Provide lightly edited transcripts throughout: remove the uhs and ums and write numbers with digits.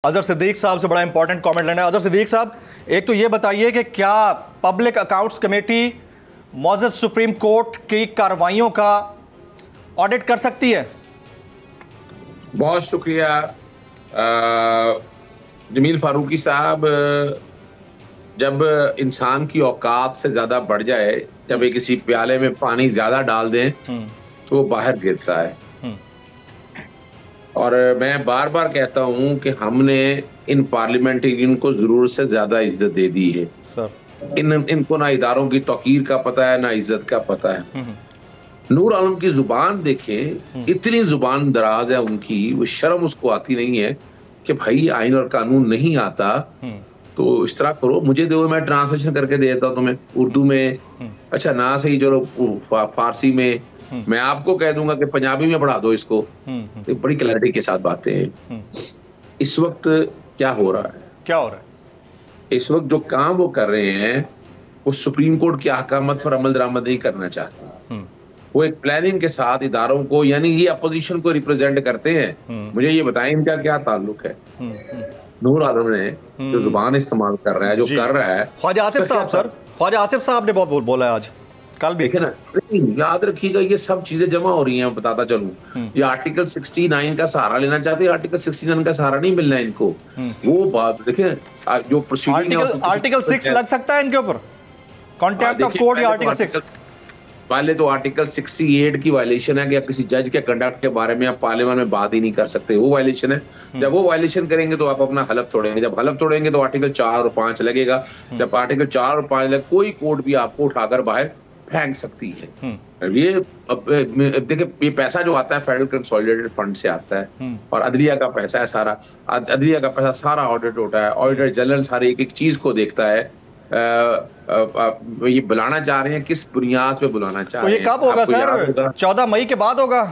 अजहर सिद्दीक साहब से बड़ा इंपॉर्टेंट कमेंट लेना है। अजहर सिद्दीक साहब, एक तो ये बताइए कि क्या पब्लिक अकाउंट्स कमेटी मौजूद सुप्रीम कोर्ट की कार्रवाइयों का ऑडिट कर सकती है? बहुत शुक्रिया जमील फारूकी साहब। जब इंसान की औकात से ज्यादा बढ़ जाए, जब एक किसी प्याले में पानी ज्यादा डाल दें तो वो बाहर गिरता है। और मैं बार बार कहता हूं कि हमने इन पार्लियामेंटेरियन को जरूरत से ज्यादा इज्जत दे दी है सर। इनको ना इदारों की तौकीर का पता है, ना इज्जत का पता है। नूर आलम की जुबान देखें, इतनी जुबान दराज है उनकी, वो शर्म उसको आती नहीं है कि भाई आइन और कानून नहीं आता तो इस तरह करो, मुझे दो, मैं ट्रांसलेशन करके दे देता हूँ तुम्हें उर्दू में। अच्छा ना सही, चलो फारसी में, मैं आपको कह दूंगा कि पंजाबी में पढ़ा दो इसको। तो बड़ी क्लैरिटी के साथ बातें हैं। इस वक्त क्या हो रहा है? क्या हो रहा है इस वक्त? जो काम वो कर रहे हैं वो सुप्रीम कोर्ट की अहकामत पर अमल दरामद नहीं करना चाहते। वो एक प्लानिंग के साथ इदारों को, यानी ये अपोजिशन को रिप्रेजेंट करते हैं। मुझे ये बताएं इनका क्या ताल्लुक है? नूर आलम ने जो जुबान इस्तेमाल कर रहा है, जो कर रहा है, ख्वाजा आसिफ साहब, सर ख्वाजा आसिफ साहब ने बहुत बोला है आज, कल भी। देखे ना, याद रखिएगा ये सब चीजें जमा हो रही हैं। बताता चलूं, ये आर्टिकल 69 का सहारा लेना चाहते हैं। आर्टिकल 69 का सहारा नहीं मिलना है इनको। वो बात देखें, जो प्रोसीडिंग आर्टिकल 6 लग सकता है इनके ऊपर, कंटेम्प्ट ऑफ कोर्ट या आर्टिकल 6। पहले तो आर्टिकल 68 की वायलेशन है कि आप किसी जज के कंडक्ट के बारे में आप पार्लियामेंट में बात ही नहीं कर सकते, वो वायलेशन है। जब वो वायलेशन करेंगे तो आप अपना हलफ तोड़ेंगे। जब हलफ तोड़ेंगे तो आर्टिकल 4 और 5 लगेगा। जब आर्टिकल 4 और 5 लगे, कोई कोर्ट भी आपको उठाकर बाहर फेंक सकती है। ये देखिए, ये पैसा जो आता है फेडरल कंसोलिडेटेड फंड से आता है और अदलिया का पैसा है सारा। अदलिया का पैसा सारा ऑडिट होता है। ऑडिटर जनरल सारी एक एक चीज को देखता है। ये बुलाना चाह रहे हैं, किस बुनियाद पे बुलाना चाह रहे हैं? ये कब होगा सर? 14 मई के बाद होगा।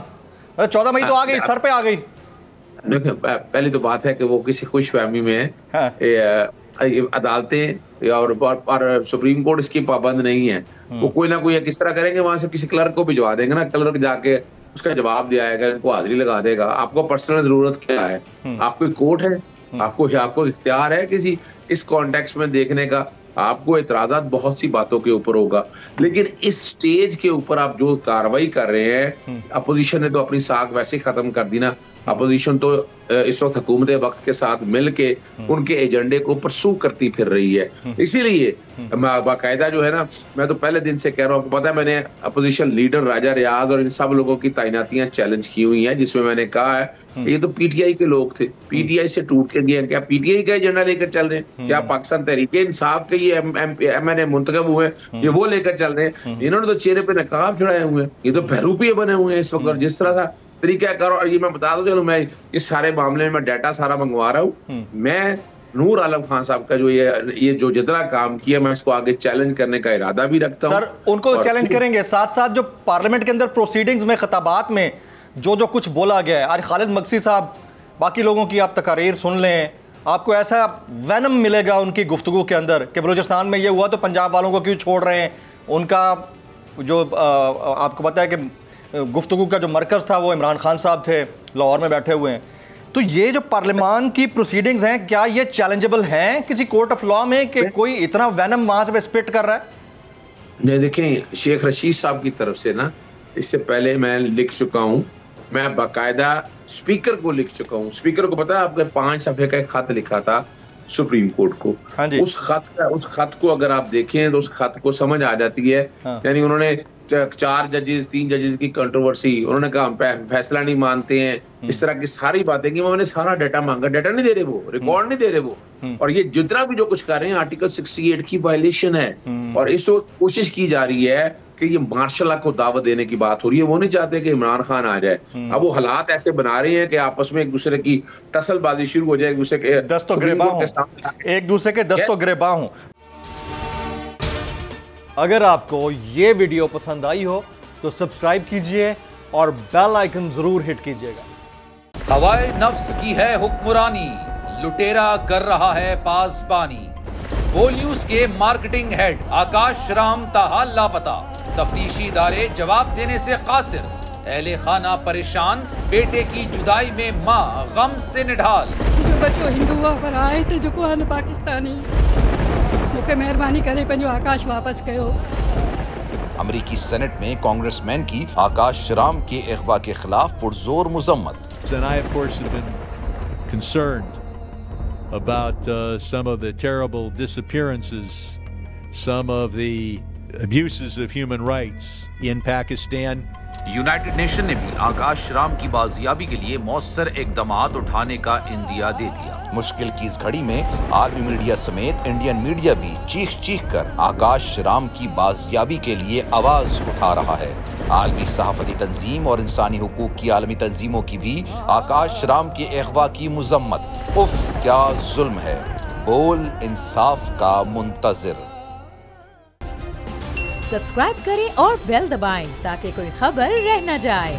14 मई तो आ गई, सर पे आ गई। देखिए, पहली तो बात है कि वो किसी खुशफहमी में है। अदालतें और सुप्रीम कोर्ट इसकी पाबंद नहीं है। वो कोई ना कोई किस तरह करेंगे, वहां से किसी क्लर्क को भिजवा देंगे ना, क्लर्क जाके उसका जवाब दिया जाएगा, इनको हाजिरी लगा देगा। आपको पर्सनल जरूरत क्या है? आपको कोर्ट है? आपको इख्तियार है किसी इस कॉन्टेक्स्ट में देखने का? आपको एतराजात बहुत सी बातों के ऊपर होगा, लेकिन इस स्टेज के ऊपर आप जो कार्रवाई कर रहे हैं, अपोजिशन ने तो अपनी साख वैसे खत्म कर दी ना। अपोजिशन तो इस वक्त हुकूमत वक्त के साथ मिलके उनके एजेंडे को परसू करती फिर रही है। इसीलिए बाकायदा जो है ना, मैं तो पहले दिन से कह रहा हूँ, पता है मैंने अपोजिशन लीडर राजा रियाज और इन सब लोगों की तैनातियां चैलेंज की हुई हैं, जिसमें मैंने कहा है ये तो पीटीआई के लोग थे, पीटीआई से टूट के गए। क्या पीटीआई का एजेंडा लेकर चल रहे हैं? क्या पाकिस्तान तहरीके इंसाफ के ये एमएनए मुंतखब हुए, ये वो लेकर चल रहे हैं? इन्होंने तो चेहरे पे नकाब चढ़ाए हुए हैं। ये तो बहरूपिये बने हुए हैं इस वक्त। जिस तरह सा तरीका करो, और ये मैं बता दूं, चलो मैं इस सारे मामले में मैं डाटा सारा मंगवा रहा हूँ। मैं नूर आलम खान साहब का जो ये जो जितना काम किया, मैं इसको आगे चैलेंज करने का इरादा भी रखता हूँ। सर, उनको चैलेंज करेंगे, साथ साथ जो पार्लियामेंट के अंदर प्रोसीडिंग्स में, खिताबात में जो कुछ बोला गया है। आज खालिद मकसी साहब, बाकी लोगों की आप तकारीर सुन लें, आपको ऐसा वैनम मिलेगा उनकी गुफ्तगू के अंदर कि बलूचिस्तान में ये हुआ तो पंजाब वालों को क्यों छोड़ रहे हैं। उनका जो आपको पता है कि गुफ्तगू का जो मरकज़ था वो इमरान खान साहब थे, लाहौर में बैठे हुए हैं। तो ये जो पार्लियामान की प्रोसीडिंग्स हैं, क्या ये चैलेंजेबल हैं किसी कोर्ट ऑफ लॉ में कि कोई इतना वैनम वहां से स्पिट कर रहा है? नहीं, देखें, शेख रशीद साहब की तरफ से ना, इससे पहले मैं लिख चुका हूं, मैं बाकायदा स्पीकर को लिख चुका हूं। स्पीकर को पता है, आपने 5 सफ़े का एक खत लिखा था सुप्रीम कोर्ट को। उस खत को अगर आप देखें तो उस खत को समझ आ जाती है। यानी उन्होंने 4 जजेस 3 जजेस की कंट्रोवर्सी, उन्होंने कहा फैसला नहीं मानते हैं, इस तरह की सारी बातें की। मैंने सारा डाटा मांगा, डाटा नहीं दे रहे वो, रिकॉर्ड नहीं दे रहे वो। और ये जितना भी जो कुछ कर रहे हैं, आर्टिकल 68 की वायलेशन है। और इस वक्त कोशिश की जा रही है कि ये मार्शल लॉ को दावत देने की बात हो रही है। वो नहीं चाहते कि इमरान खान आ जाए। अब वो हालात ऐसे बना रहे हैं कि आपस में एक दूसरे की टसलबाजी शुरू हो जाए, एक दूसरे के दस्तों गिरेबां हों। अगर आपको ये वीडियो पसंद आई हो तो सब्सक्राइब कीजिए और बेल आइकन जरूर हिट कीजिएगा। हवाए नफ्स की है हुक्मरानी, लुटेरा कर रहा है पासबानी। बोल न्यूज के मार्केटिंग हेड आकाश राम ताहा लापता, तफ्तीशी इदारे जवाब देने से कासिर। अहले खाना परेशान, बेटे की जुदाई में मां गम से निढाल। बच्चो हिंदू पर आए त जेको आहे न पाकिस्तानी, मूंखे महिरबानी करे पंहिंजो आकाश वापस कयो। अमेरिकी सेनेट में कांग्रेसमैन की आकाश राम के अगवा के खिलाफ पुरजोर मुजम्मत। And I, of course, have been concerned about some of the terrible disappearances, some of the abuses of human rights in Pakistan. United nation ने भी आकाश राम की बाजियाबी के लिए मौसर इकदामात उठाने का इंदिया दे दिया। मुश्किल की इस घड़ी में आलमी मीडिया समेत इंडियन मीडिया भी चीख चीख कर आकाश राम की बाजियाबी के लिए आवाज उठा रहा है। आलमी सहाफती तंजीम और इंसानी हुकूक की आलमी तंजीमों की भी आकाश राम के अगवा की मुजम्मत। उफ क्या जुल्म है, बोल इंसाफ का मुंतजिर। सब्सक्राइब करें और बेल दबाएं ताकि कोई खबर रह न जाए।